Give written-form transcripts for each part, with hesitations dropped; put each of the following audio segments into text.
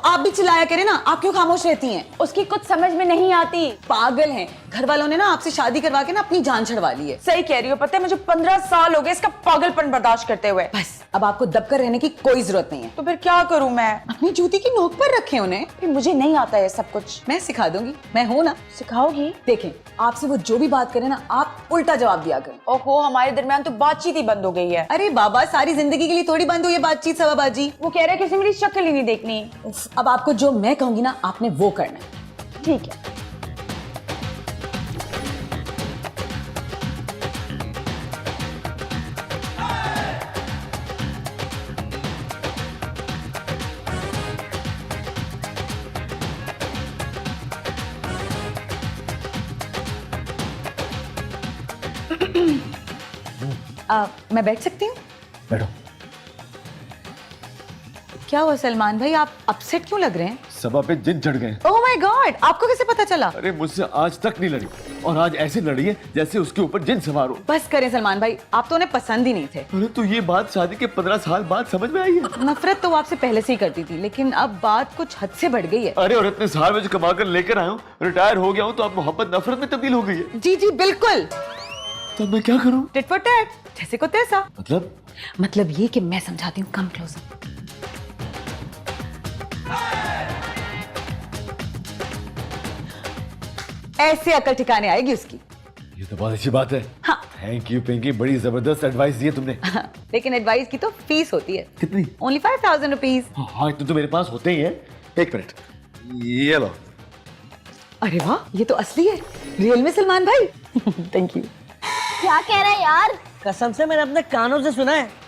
आप भी चिल्लाया करें ना, आप क्यों खामोश रहती हैं? उसकी कुछ समझ में नहीं आती। पागल हैं, घर वालों ने ना आपसे शादी करवा के ना अपनी जान छड़वा ली है। सही कह रही हो, पता है मुझे 15 साल हो गए इसका पागलपन बर्दाश्त करते हुए। बस अब आपको दबकर रहने की कोई जरूरत नहीं है। तो फिर क्या करूं मैं? अपनी जूती की नोक पर रखें उन्हें। फिर मुझे नहीं आता है सब कुछ। मैं सिखा दूंगी, मैं हूं ना। सिखाओगी? देखें, आपसे वो जो भी बात करे ना, आप उल्टा जवाब दिया करें। ओहो, हमारे दरमियान तो बातचीत ही बंद हो गई है। अरे बाबा, सारी जिंदगी के लिए थोड़ी बंद हुई है बातचीत सवाबाजी। वो कह रहे हैं कि मेरी शक्ल ही नहीं देखनी। अब आपको जो मैं कहूंगी ना, आपने वो करना है। ठीक है। मैं बैठ सकती हूँ? बैठो। क्या हुआ सलमान भाई, आप अपसेट क्यों लग रहे हैं? सभा पे जिन चढ़ गए। ओह माय गॉड, आपको कैसे पता चला? अरे मुझसे आज तक नहीं लड़ी और आज ऐसे लड़ी है जैसे उसके ऊपर जिन सवार हो। बस करें सलमान भाई, आप तो उन्हें पसंद ही नहीं थे। अरे तो ये बात शादी के 15 साल बाद समझ में आई है। नफरत तो वो आपसे पहले से ही करती थी, लेकिन अब बात कुछ हद से बढ़ गई है। अरे और इतने साल में जो कमा कर लेकर आया हूँ, रिटायर हो गया हूँ, तो अब मोहब्बत नफरत में तब्दील हो गई है। जी जी बिल्कुल। तो मैं क्या करूँ? टिट फॉर टैट, जैसे को तैसा। मतलब ये कि मैं समझाती हूँ, कम क्लोजर। ऐसे अकल ठिकाने आएगी उसकी। ये तो बहुत अच्छी बात है। हाँ। थैंक यू पिंकी, बड़ी जबरदस्त एडवाइस दी है तुमने। लेकिन एडवाइस की तो फीस होती है। कितनी? Only 5000 rupees. हाँ, इतने तो मेरे पास होते ही है। एक मिनट, ये लो। अरे वाह, ये तो असली है, रियल में सलमान भाई। Thank you. क्या कह रहा है यार? कसम से मैंने अपने कानों से सुना है।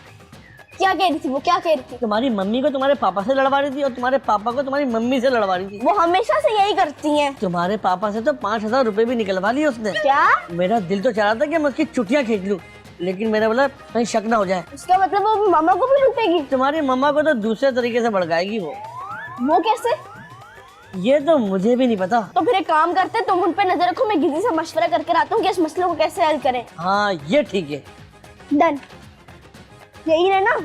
क्या कह रही थी वो, क्या कह रही थी? तुम्हारी मम्मी को तुम्हारे पापा से लड़वा रही थी और तुम्हारे पापा को तुम्हारी मम्मी से लड़वा रही थी। वो हमेशा से यही करती हैं। तुम्हारे पापा से तो 5000 रुपए भी निकलवा लिए उसने। क्या? मेरा दिल तो चाह रहा था कि मैं उसकी चुटियां खींच लूं, लेकिन मैंने बोला कहीं शक ना हो जाए। उसका मतलब वो मामा को भी लूटेगी? तुम्हारी मम्मा को तो दूसरे तरीके से भड़काएगी वो। वो कैसे? ये तो मुझे भी नहीं पता। तो फिर एक काम करते हैं, तुम उन पे नजर रखो, मैं किसी से मशवरा करके आता हूँ कि इस मसले को कैसे हल करें। हाँ ये ठीक है। डन, यही है ना?